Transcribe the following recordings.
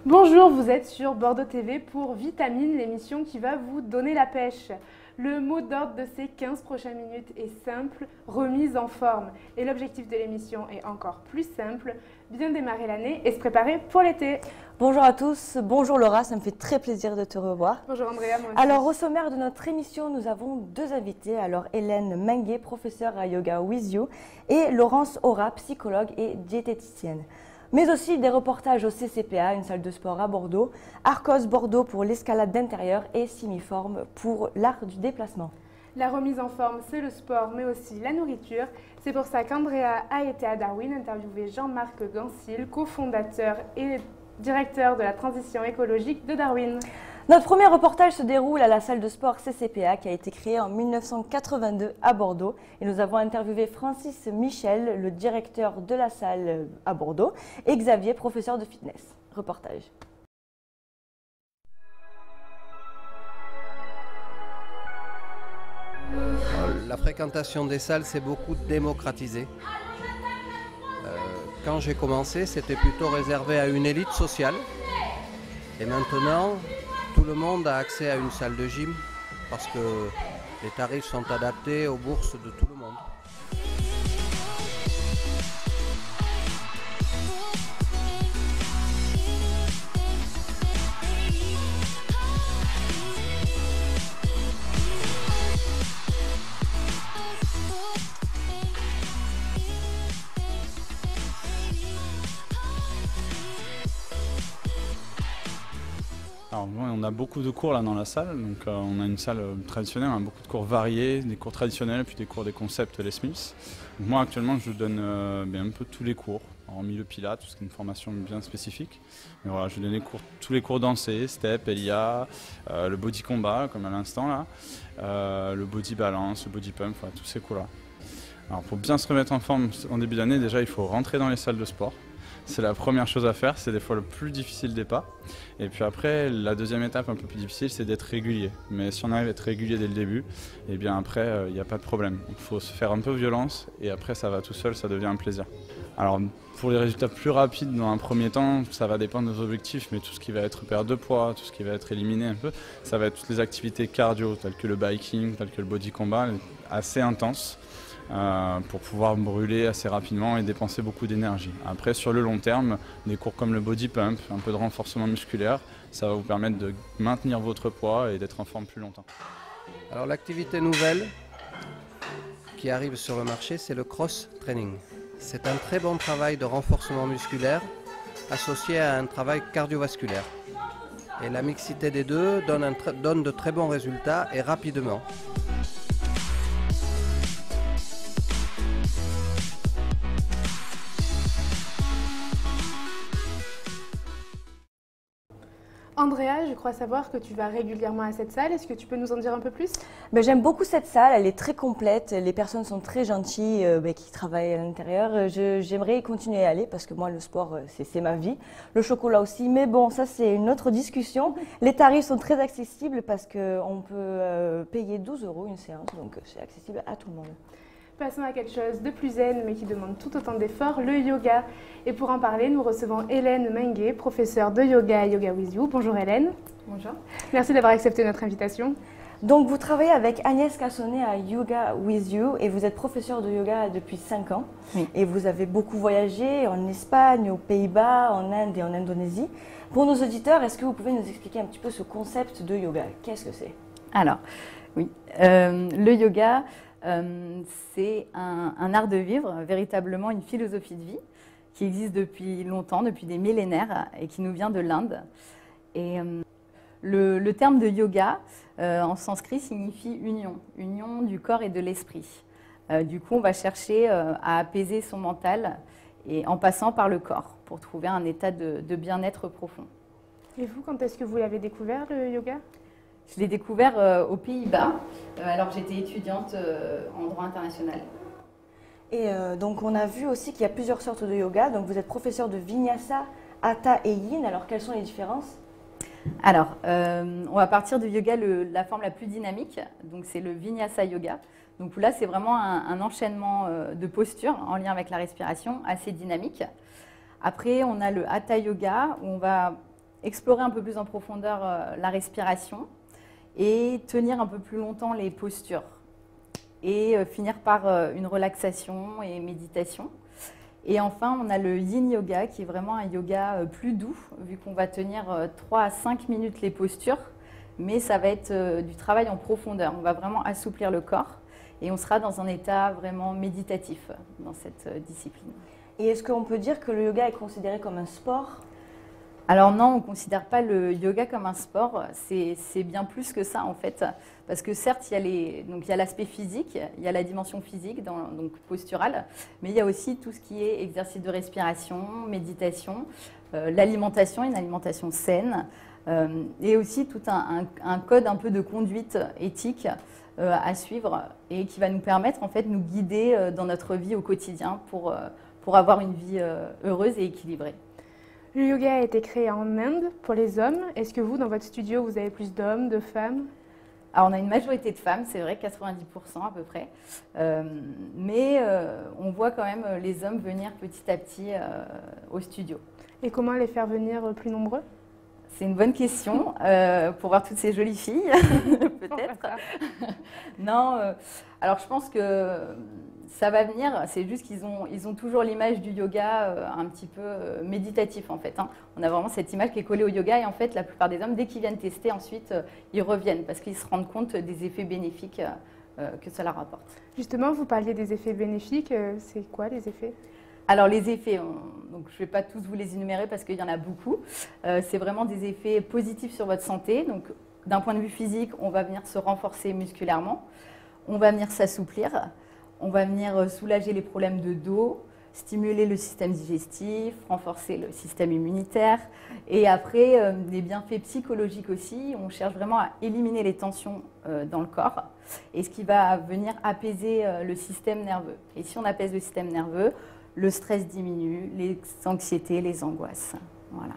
Bonjour, vous êtes sur Bordeaux TV pour Vitamine, l'émission qui va vous donner la pêche. Le mot d'ordre de ces 15 prochaines minutes est simple, remise en forme. Et l'objectif de l'émission est encore plus simple, bien démarrer l'année et se préparer pour l'été. Bonjour à tous, bonjour Laura, ça me fait très plaisir de te revoir. Bonjour Andrea, moi aussi. Alors au sommaire de notre émission, nous avons deux invités. Alors Hélène Menguet, professeure à Yoga With You, et Laurence Aura, psychologue et diététicienne. Mais aussi des reportages au CCPA, une salle de sport à Bordeaux, Arcos Bordeaux pour l'escalade d'intérieur et Simiforme pour l'art du déplacement. La remise en forme, c'est le sport, mais aussi la nourriture. C'est pour ça qu'Andrea a été à Darwin interviewer Jean-Marc Gansil, cofondateur et directeur de la transition écologique de Darwin. Notre premier reportage se déroule à la salle de sport CCPA qui a été créée en 1982 à Bordeaux. Et nous avons interviewé Francis Michel, le directeur de la salle à Bordeaux, et Xavier, professeur de fitness. Reportage. La fréquentation des salles s'est beaucoup démocratisée. Quand j'ai commencé, c'était plutôt réservé à une élite sociale. Et maintenant, tout le monde a accès à une salle de gym parce que les tarifs sont adaptés aux bourses de tout le monde. Alors, on a beaucoup de cours là dans la salle, donc on a une salle traditionnelle, on a beaucoup de cours variés, des cours traditionnels, puis des cours des concepts Les Smiths. Donc, moi actuellement je donne un peu tous les cours, hormis le Pilates, parce que c'est une formation bien spécifique. Mais voilà, je donne tous les cours dansés, step, Elia, le body combat comme à l'instant là, le body balance, le body pump, voilà, tous ces cours-là. Alors pour bien se remettre en forme en début d'année, déjà il faut rentrer dans les salles de sport. C'est la première chose à faire, c'est des fois le plus difficile des pas. Et puis après, la deuxième étape un peu plus difficile, c'est d'être régulier. Mais si on arrive à être régulier dès le début, et bien après, il n'y a pas de problème. Il faut se faire un peu violence et après ça va tout seul, ça devient un plaisir. Alors pour les résultats plus rapides dans un premier temps, ça va dépendre de nos objectifs, mais tout ce qui va être perte de poids, tout ce qui va être éliminé un peu, ça va être toutes les activités cardio, telles que le biking, telles que le body combat, assez intenses. Pour pouvoir brûler assez rapidement et dépenser beaucoup d'énergie. Après, sur le long terme, des cours comme le body pump, un peu de renforcement musculaire, ça va vous permettre de maintenir votre poids et d'être en forme plus longtemps. Alors l'activité nouvelle qui arrive sur le marché, c'est le cross-training. C'est un très bon travail de renforcement musculaire associé à un travail cardiovasculaire. Et la mixité des deux donne de très bons résultats et rapidement. Andrea, je crois savoir que tu vas régulièrement à cette salle. Est-ce que tu peux nous en dire un peu plus? J'aime beaucoup cette salle, elle est très complète, les personnes sont très gentilles qui travaillent à l'intérieur. J'aimerais continuer à aller parce que moi le sport c'est ma vie, le chocolat aussi, mais bon ça c'est une autre discussion. Les tarifs sont très accessibles parce qu'on peut payer 12 € une séance, donc c'est accessible à tout le monde. Passons à quelque chose de plus zen, mais qui demande tout autant d'efforts, le yoga. Et pour en parler, nous recevons Hélène Menguet, professeure de yoga à Yoga With You. Bonjour Hélène. Bonjour. Merci d'avoir accepté notre invitation. Donc vous travaillez avec Agnès Cassonnet à Yoga With You et vous êtes professeure de yoga depuis 5 ans. Oui. Et vous avez beaucoup voyagé en Espagne, aux Pays-Bas, en Inde et en Indonésie. Pour nos auditeurs, est-ce que vous pouvez nous expliquer un petit peu ce concept de yoga? Qu'est-ce que c'est? Alors, oui, le yoga, c'est un art de vivre, véritablement une philosophie de vie qui existe depuis longtemps, depuis des millénaires et qui nous vient de l'Inde. Et le terme de yoga, en sanskrit, signifie union, union du corps et de l'esprit. Du coup, on va chercher à apaiser son mental et en passant par le corps pour trouver un état de bien-être profond. Et vous, quand est-ce que vous l'avez découvert, le yoga? Je l'ai découvert aux Pays-Bas, alors que j'étais étudiante en droit international. Et donc on a vu aussi qu'il y a plusieurs sortes de yoga. Donc vous êtes professeur de Vinyasa, Hatha et Yin. Alors quelles sont les différences? Alors, on va partir du yoga, la forme la plus dynamique, donc c'est le Vinyasa Yoga. Donc là, c'est vraiment un enchaînement de postures en lien avec la respiration assez dynamique. Après, on a le Hatha Yoga où on va explorer un peu plus en profondeur la respiration et tenir un peu plus longtemps les postures. Et finir par une relaxation et méditation. Et enfin, on a le Yin Yoga, qui est vraiment un yoga plus doux, vu qu'on va tenir 3 à 5 minutes les postures, mais ça va être du travail en profondeur. On va vraiment assouplir le corps et on sera dans un état vraiment méditatif dans cette discipline. Et est-ce qu'on peut dire que le yoga est considéré comme un sport ? Alors non, on ne considère pas le yoga comme un sport, c'est bien plus que ça en fait. Parce que certes, il y a l'aspect physique, il y a la dimension physique, donc posturale, mais il y a aussi tout ce qui est exercice de respiration, méditation, l'alimentation, une alimentation saine, et aussi tout un code un peu de conduite éthique à suivre et qui va nous permettre en fait de nous guider dans notre vie au quotidien pour avoir une vie heureuse et équilibrée. Le yoga a été créé en Inde pour les hommes. Est-ce que vous, dans votre studio, vous avez plus d'hommes, de femmes ? Alors, on a une majorité de femmes, c'est vrai, 90% à peu près. Mais on voit quand même les hommes venir petit à petit au studio. Et comment les faire venir plus nombreux ? C'est une bonne question, pour voir toutes ces jolies filles, peut-être. Non, alors je pense que ça va venir, c'est juste qu'ils ont toujours l'image du yoga un petit peu méditatif en fait. Hein. On a vraiment cette image qui est collée au yoga et en fait la plupart des hommes, dès qu'ils viennent tester, ensuite ils reviennent parce qu'ils se rendent compte des effets bénéfiques que ça leur apporte. Justement, vous parliez des effets bénéfiques, c'est quoi les effets ? Alors les effets, donc je ne vais pas tous vous les énumérer parce qu'il y en a beaucoup. C'est vraiment des effets positifs sur votre santé. Donc d'un point de vue physique, on va venir se renforcer musculairement, on va venir s'assouplir, on va venir soulager les problèmes de dos, stimuler le système digestif, renforcer le système immunitaire. Et après, des bienfaits psychologiques aussi. On cherche vraiment à éliminer les tensions dans le corps et ce qui va venir apaiser le système nerveux. Et si on apaise le système nerveux, le stress diminue, les anxiétés, les angoisses. Voilà.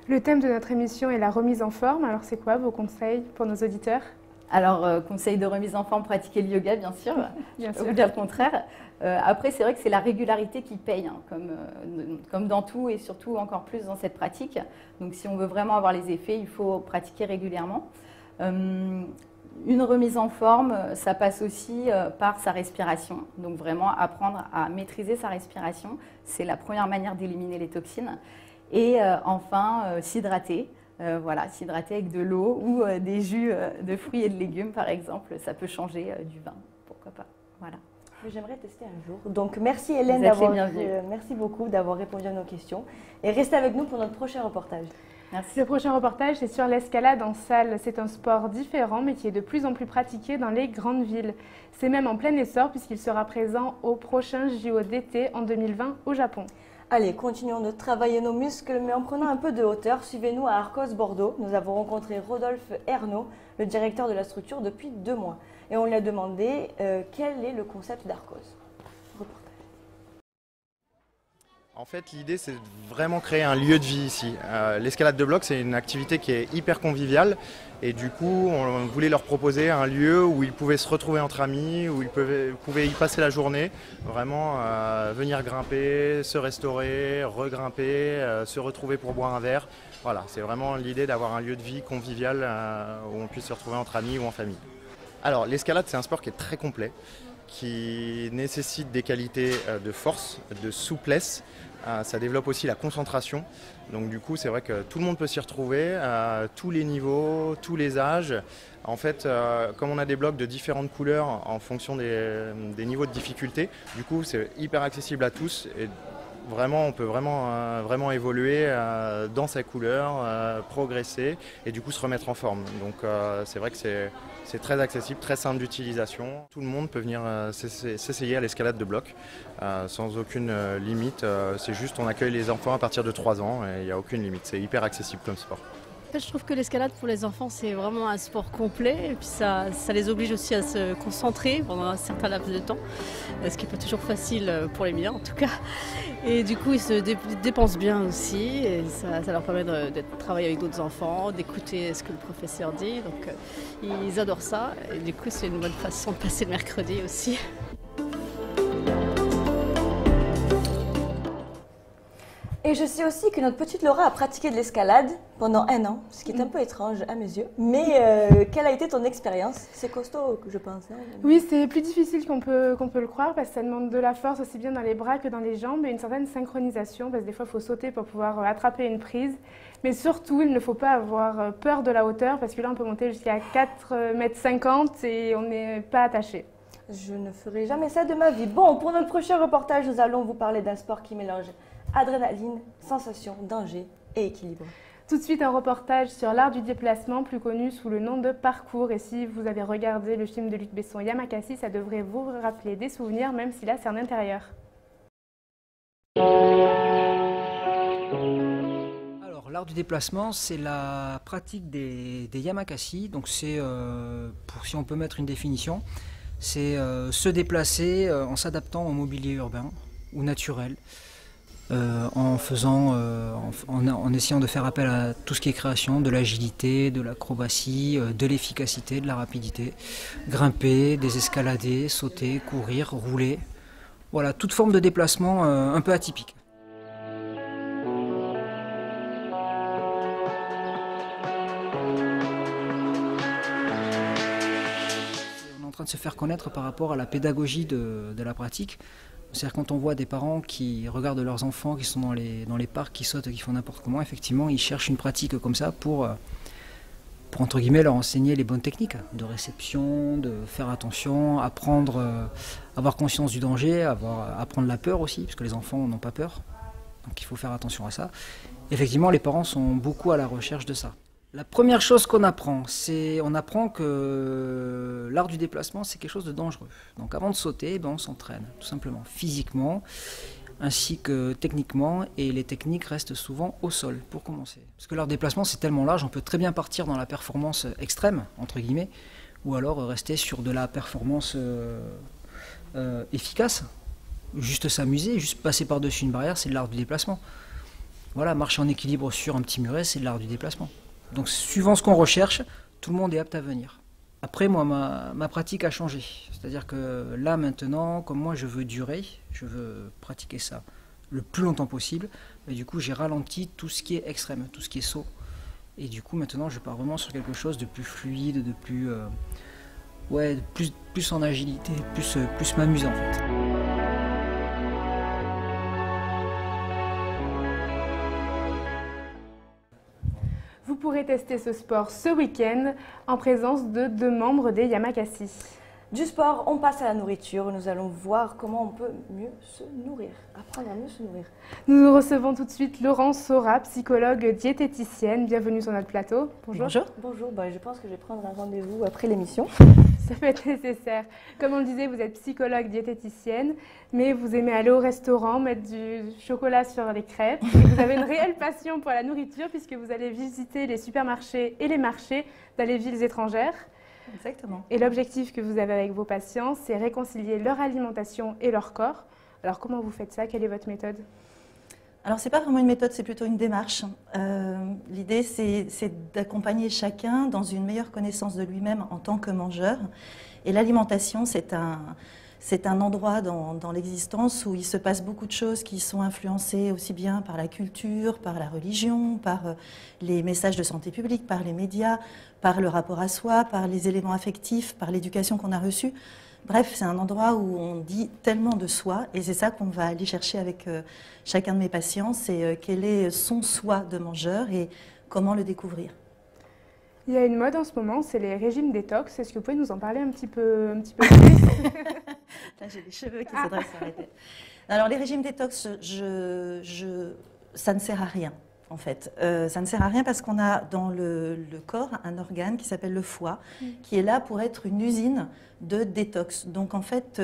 Le thème de notre émission est la remise en forme. Alors, c'est quoi vos conseils pour nos auditeurs ? Alors, conseil de remise en forme, pratiquer le yoga, bien sûr. Bien Je peux vous dire le contraire. Après, c'est vrai que c'est la régularité qui paye, hein, comme dans tout et surtout encore plus dans cette pratique. Donc, si on veut vraiment avoir les effets, il faut pratiquer régulièrement. Une remise en forme, ça passe aussi par sa respiration. Donc, vraiment apprendre à maîtriser sa respiration. C'est la première manière d'éliminer les toxines. Et enfin, s'hydrater. Voilà, s'hydrater avec de l'eau ou des jus de fruits et de légumes, par exemple. Ça peut changer du vin, pourquoi pas. Voilà. J'aimerais tester un jour. Donc, merci Hélène, merci beaucoup d'avoir répondu à nos questions. Et restez avec nous pour notre prochain reportage. Merci. Le prochain reportage, c'est sur l'escalade en salle. C'est un sport différent, mais qui est de plus en plus pratiqué dans les grandes villes. C'est même en plein essor, puisqu'il sera présent au prochain JO d'été en 2020 au Japon. Allez, continuons de travailler nos muscles, mais en prenant un peu de hauteur. Suivez-nous à Arcos Bordeaux. Nous avons rencontré Rodolphe Ernaud, le directeur de la structure, depuis 2 mois. Et on lui a demandé quel est le concept d'Arcos. Reportage. En fait, l'idée, c'est de vraiment créer un lieu de vie ici. L'escalade de bloc, c'est une activité qui est hyper conviviale. Et du coup, on voulait leur proposer un lieu où ils pouvaient se retrouver entre amis, où ils pouvaient y passer la journée. Vraiment venir grimper, se restaurer, regrimper, se retrouver pour boire un verre. Voilà, c'est vraiment l'idée d'avoir un lieu de vie convivial où on puisse se retrouver entre amis ou en famille. Alors, l'escalade, c'est un sport qui est très complet, qui nécessite des qualités de force, de souplesse. Ça développe aussi la concentration. Donc du coup, c'est vrai que tout le monde peut s'y retrouver, à tous les niveaux, tous les âges. En fait, comme on a des blocs de différentes couleurs en fonction des niveaux de difficulté, du coup, c'est hyper accessible à tous. Et vraiment, on peut vraiment évoluer dans sa couleur, progresser et du coup se remettre en forme. Donc c'est vrai que c'est très accessible, très simple d'utilisation. Tout le monde peut venir s'essayer à l'escalade de bloc sans aucune limite. C'est juste on accueille les enfants à partir de 3 ans et il n'y a aucune limite. C'est hyper accessible comme sport. Je trouve que l'escalade pour les enfants c'est vraiment un sport complet et puis ça les oblige aussi à se concentrer pendant un certain laps de temps, ce qui n'est pas toujours facile pour les miens en tout cas. Et du coup ils se dépensent bien aussi et ça leur permet de travailler avec d'autres enfants, d'écouter ce que le professeur dit, donc ils adorent ça et du coup c'est une bonne façon de passer le mercredi aussi. Et Et je sais aussi que notre petite Laura a pratiqué de l'escalade pendant 1 an, ce qui est un peu étrange à mes yeux. Mais quelle a été ton expérience? C'est costaud, je pense. Hein. Oui, c'est plus difficile qu'on peut le croire parce que ça demande de la force aussi bien dans les bras que dans les jambes et une certaine synchronisation parce que des fois, il faut sauter pour pouvoir attraper une prise. Mais surtout, il ne faut pas avoir peur de la hauteur parce que là, on peut monter jusqu'à 4,50 m et on n'est pas attaché. Je ne ferai jamais ça de ma vie. Bon, pour notre prochain reportage, nous allons vous parler d'un sport qui mélange adrénaline, sensation, danger et équilibre. Tout de suite, un reportage sur l'art du déplacement, plus connu sous le nom de parcours. Et si vous avez regardé le film de Luc Besson, Yamakasi, ça devrait vous rappeler des souvenirs, même si là, c'est en intérieur. Alors, l'art du déplacement, c'est la pratique des yamakasi. Donc, c'est, si on peut mettre une définition, c'est se déplacer en s'adaptant au mobilier urbain ou naturel. En essayant de faire appel à tout ce qui est création, de l'agilité, de l'acrobatie, de l'efficacité, de la rapidité, grimper, désescalader, sauter, courir, rouler, voilà, toute forme de déplacement un peu atypique. On est en train de se faire connaître par rapport à la pédagogie de la pratique. C'est-à-dire quand on voit des parents qui regardent leurs enfants, qui sont dans les parcs, qui sautent, qui font n'importe comment, effectivement, ils cherchent une pratique comme ça pour entre guillemets, leur enseigner les bonnes techniques de réception, de faire attention, apprendre, avoir conscience du danger, apprendre la peur aussi, parce que les enfants n'ont pas peur. Donc il faut faire attention à ça. Effectivement, les parents sont beaucoup à la recherche de ça. La première chose qu'on apprend, c'est on apprend que l'art du déplacement, c'est quelque chose de dangereux. Donc avant de sauter, on s'entraîne, tout simplement, physiquement, ainsi que techniquement, et les techniques restent souvent au sol, pour commencer. Parce que l'art du déplacement, c'est tellement large, on peut très bien partir dans la performance extrême, entre guillemets, ou alors rester sur de la performance efficace, juste s'amuser, juste passer par-dessus une barrière, c'est de l'art du déplacement. Voilà, marcher en équilibre sur un petit muret, c'est de l'art du déplacement. Donc suivant ce qu'on recherche, tout le monde est apte à venir. Après, moi, ma pratique a changé. C'est-à-dire que là, maintenant, comme moi, je veux durer, je veux pratiquer ça le plus longtemps possible, et du coup, j'ai ralenti tout ce qui est extrême, tout ce qui est saut. Et du coup, maintenant, je pars vraiment sur quelque chose de plus fluide, de plus, plus en agilité, plus m'amuser, en fait. Vous pourrez tester ce sport ce week-end en présence de 2 membres des Yamakasi. Du sport, on passe à la nourriture. Nous allons voir comment on peut mieux se nourrir, apprendre à mieux se nourrir. Nous recevons tout de suite Laurence Sora, psychologue diététicienne. Bienvenue sur notre plateau. Bonjour. Bonjour. Bonjour. Je pense que je vais prendre un rendez-vous après l'émission. Ça peut être nécessaire. Comme on le disait, vous êtes psychologue diététicienne, mais vous aimez aller au restaurant, mettre du chocolat sur les crêpes. Et vous avez une réelle passion pour la nourriture puisque vous allez visiter les supermarchés et les marchés dans les villes étrangères. Exactement. Et l'objectif que vous avez avec vos patients, c'est réconcilier leur alimentation et leur corps. Alors comment vous faites ça? Quelle est votre méthode? Alors, ce n'est pas vraiment une méthode, c'est plutôt une démarche. L'idée, c'est d'accompagner chacun dans une meilleure connaissance de lui-même en tant que mangeur. Et l'alimentation, c'est un endroit dans l'existence où il se passe beaucoup de choses qui sont influencées aussi bien par la culture, par la religion, par les messages de santé publique, par les médias, par le rapport à soi, par les éléments affectifs, par l'éducation qu'on a reçue. Bref, c'est un endroit où on dit tellement de soi, et c'est ça qu'on va aller chercher avec chacun de mes patients, c'est quel est son soi de mangeur et comment le découvrir. Il y a une mode en ce moment, c'est les régimes détox. Est-ce que vous pouvez nous en parler un petit peu plus? Là, j'ai les cheveux qui se dressent sur la tête. Alors, les régimes détox, ça ne sert à rien. En fait, ça ne sert à rien parce qu'on a dans le corps un organe qui s'appelle le foie, qui est là pour être une usine de détox. Donc en fait,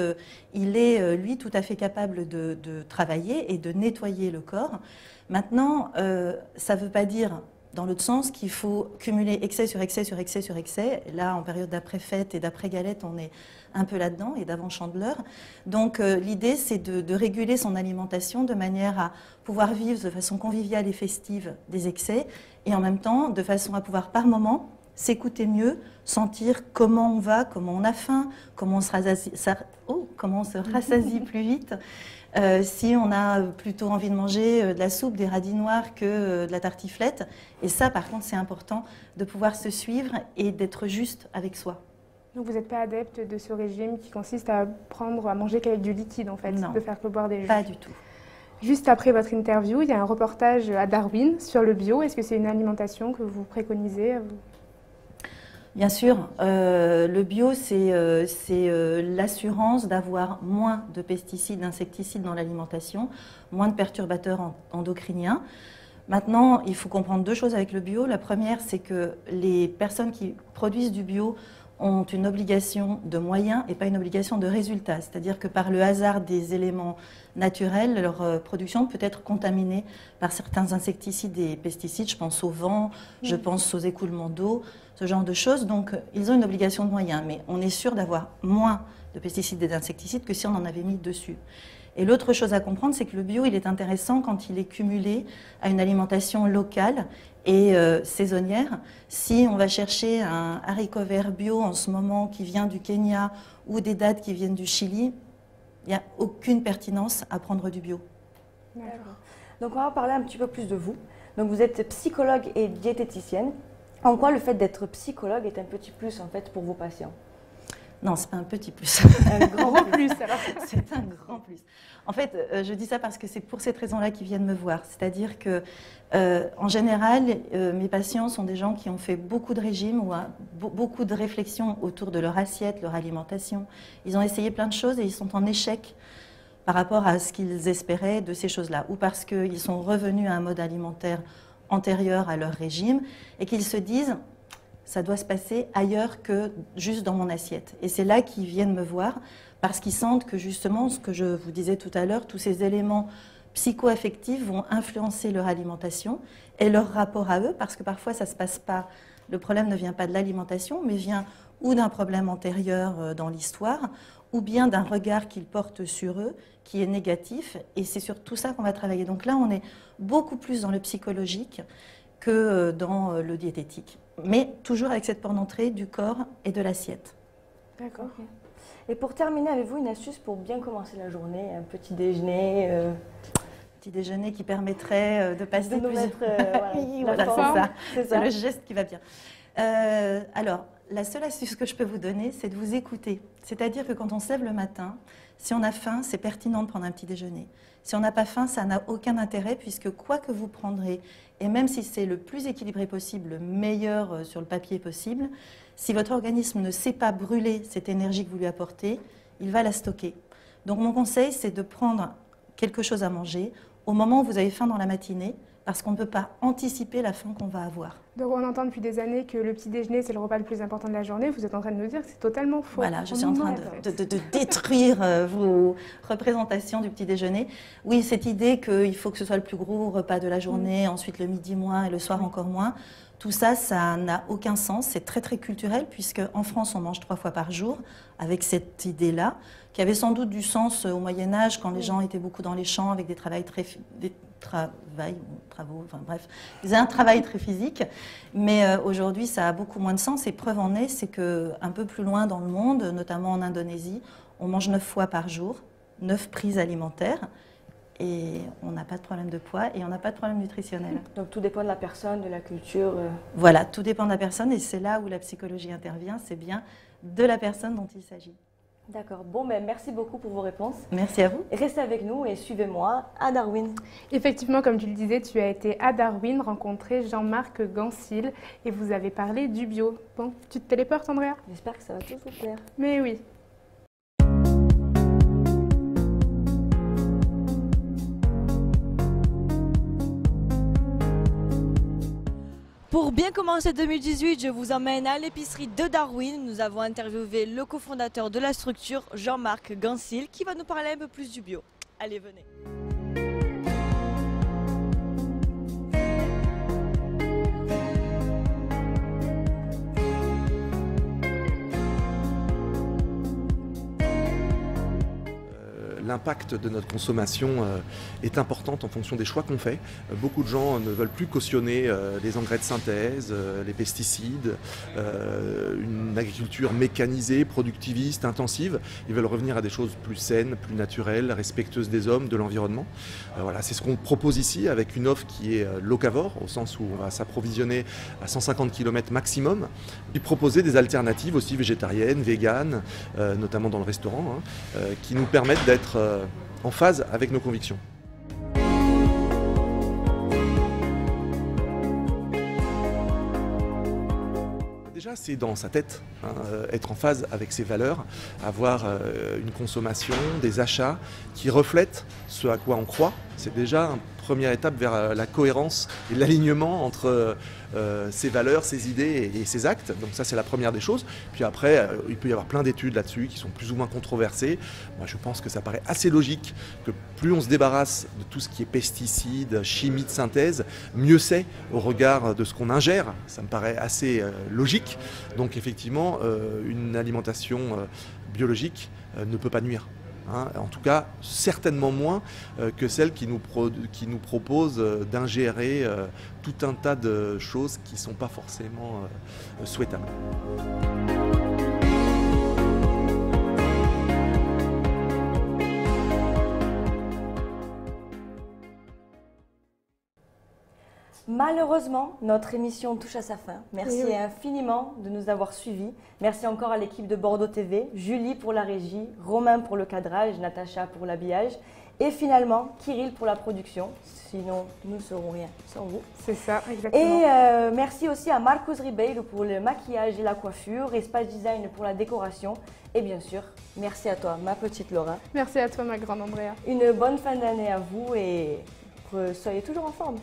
il est lui tout à fait capable de travailler et de nettoyer le corps. Maintenant, ça ne veut pas dire dans l'autre sens qu'il faut cumuler excès sur excès sur excès sur excès. Là, en période d'après-fête et d'après-galette, on est un peu là-dedans et d'avant-chandeleur. Donc l'idée, c'est de réguler son alimentation de manière à pouvoir vivre de façon conviviale et festive des excès et en même temps de façon à pouvoir par moment s'écouter mieux, sentir comment on va, comment on a faim, comment on se rassasie plus vite. Si on a plutôt envie de manger de la soupe, des radis noirs que de la tartiflette. Et ça, par contre, c'est important de pouvoir se suivre et d'être juste avec soi. Donc vous n'êtes pas adepte de ce régime qui consiste à manger qu'avec du liquide, en fait, Non, de faire que boire des jus? Pas du tout. Juste après votre interview, il y a un reportage à Darwin sur le bio. Est-ce que c'est une alimentation que vous préconisez? Bien sûr, le bio, c'est l'assurance d'avoir moins de pesticides, d'insecticides dans l'alimentation, moins de perturbateurs endocriniens. Maintenant, il faut comprendre deux choses avec le bio. La première, c'est que les personnes qui produisent du bio ont une obligation de moyens et pas une obligation de résultats. C'est-à-dire que par le hasard des éléments naturels, leur production peut être contaminée par certains insecticides et pesticides. Je pense au vent, je pense aux écoulements d'eau, ce genre de choses. Donc, ils ont une obligation de moyens, mais on est sûr d'avoir moins de pesticides et d'insecticides que si on en avait mis dessus. Et l'autre chose à comprendre, c'est que le bio, il est intéressant quand il est cumulé à une alimentation locale et saisonnière. Si on va chercher un haricot vert bio en ce moment qui vient du Kenya ou des dattes qui viennent du Chili, il n'y a aucune pertinence à prendre du bio. D'accord. Donc on va parler un petit peu plus de vous. Donc vous êtes psychologue et diététicienne. En quoi le fait d'être psychologue est un petit plus en fait pour vos patients? Non, c'est pas un petit plus. Un grand plus, alors. C'est un grand plus. En fait, je dis ça parce que c'est pour cette raison-là qu'ils viennent me voir. C'est-à-dire que, en général, mes patients sont des gens qui ont fait beaucoup de régimes ou beaucoup de réflexions autour de leur assiette, leur alimentation. Ils ont essayé plein de choses et ils sont en échec par rapport à ce qu'ils espéraient de ces choses-là. Ou parce qu'ils sont revenus à un mode alimentaire antérieur à leur régime et qu'ils se disent ça doit se passer ailleurs que juste dans mon assiette. Et c'est là qu'ils viennent me voir parce qu'ils sentent que justement, ce que je vous disais tout à l'heure, tous ces éléments psycho-affectifs vont influencer leur alimentation et leur rapport à eux, parce que parfois ça ne se passe pas, le problème ne vient pas de l'alimentation, mais vient ou d'un problème antérieur dans l'histoire, ou bien d'un regard qu'ils portent sur eux qui est négatif, et c'est sur tout ça qu'on va travailler. Donc là, on est beaucoup plus dans le psychologique que dans le diététique, mais toujours avec cette porte d'entrée du corps et de l'assiette. D'accord. Okay. Et pour terminer, avez-vous une astuce pour bien commencer la journée, un petit déjeuner Petit déjeuner qui permettrait de passer de nous plusieurs... mettre oui, voilà, c'est ça. ça. C'est le geste qui va bien. Alors, la seule astuce que je peux vous donner, c'est de vous écouter. C'est-à-dire que quand on se lève le matin, si on a faim, c'est pertinent de prendre un petit déjeuner. Si on n'a pas faim, ça n'a aucun intérêt, puisque quoi que vous prendrez, et même si c'est le plus équilibré possible, le meilleur sur le papier possible, si votre organisme ne sait pas brûler cette énergie que vous lui apportez, il va la stocker. Donc mon conseil, c'est de prendre quelque chose à manger au moment où vous avez faim dans la matinée, parce qu'on ne peut pas anticiper la faim qu'on va avoir. Donc on entend depuis des années que le petit déjeuner, c'est le repas le plus important de la journée. Vous êtes en train de nous dire que c'est totalement faux. Voilà, je suis en train de détruire vos représentations du petit déjeuner. Oui, cette idée qu'il faut que ce soit le plus gros repas de la journée, ensuite le midi moins et le soir encore moins, tout ça, ça n'a aucun sens. C'est très très culturel, puisque en France, on mange 3 fois par jour, avec cette idée-là, qui avait sans doute du sens au Moyen-Âge, quand les gens étaient beaucoup dans les champs, avec des travaux, enfin bref, ils faisaient un travail très physique, mais aujourd'hui ça a beaucoup moins de sens, et preuve en est, c'est qu'un peu plus loin dans le monde, notamment en Indonésie, on mange 9 fois par jour, 9 prises alimentaires, et on n'a pas de problème de poids et on n'a pas de problème nutritionnel. Donc tout dépend de la personne, de la culture. Voilà, tout dépend de la personne, et c'est là où la psychologie intervient, c'est bien de la personne dont il s'agit. D'accord. Bon, ben, merci beaucoup pour vos réponses. Merci à vous. Restez avec nous et suivez-moi à Darwin. Effectivement, comme tu le disais, tu as été à Darwin rencontrer Jean-Marc Gansil et vous avez parlé du bio. Bon, tu te téléportes, Andrea? J'espère que ça va tous vous plaire. Mais oui. Pour bien commencer 2018, je vous emmène à l'épicerie de Darwin. Nous avons interviewé le cofondateur de la structure, Jean-Marc Gansil, qui va nous parler un peu plus du bio. Allez, venez. l'impact de notre consommation est important en fonction des choix qu'on fait. Beaucoup de gens ne veulent plus cautionner les engrais de synthèse, les pesticides, une agriculture mécanisée, productiviste, intensive. Ils veulent revenir à des choses plus saines, plus naturelles, respectueuses des hommes, de l'environnement. Voilà, c'est ce qu'on propose ici avec une offre qui est locavore, au sens où on va s'approvisionner à 150 km maximum, puis proposer des alternatives aussi végétariennes, véganes, notamment dans le restaurant, qui nous permettent d'être en phase avec nos convictions. Déjà, c'est dans sa tête, être en phase avec ses valeurs, avoir une consommation, des achats qui reflètent ce à quoi on croit. C'est déjà une première étape vers la cohérence et l'alignement entre ses valeurs, ses idées et ses actes. Donc ça, c'est la première des choses. Puis après, il peut y avoir plein d'études là-dessus qui sont plus ou moins controversées. Moi, je pense que ça paraît assez logique que plus on se débarrasse de tout ce qui est pesticides, chimie de synthèse, mieux c'est au regard de ce qu'on ingère. Ça me paraît assez logique. Donc effectivement, une alimentation biologique ne peut pas nuire. En tout cas, certainement moins que celle qui nous propose d'ingérer tout un tas de choses qui ne sont pas forcément souhaitables. Malheureusement, notre émission touche à sa fin. Merci infiniment de nous avoir suivis. Merci encore à l'équipe de Bordeaux TV, Julie pour la régie, Romain pour le cadrage, Natacha pour l'habillage et finalement Kirill pour la production. Sinon, nous ne serons rien sans vous. C'est ça, exactement. Et merci aussi à Marcos Ribeiro pour le maquillage et la coiffure, Espace Design pour la décoration. Et bien sûr, merci à toi, ma petite Laura. Merci à toi, ma grande Andrea. Une bonne fin d'année à vous et soyez toujours en forme.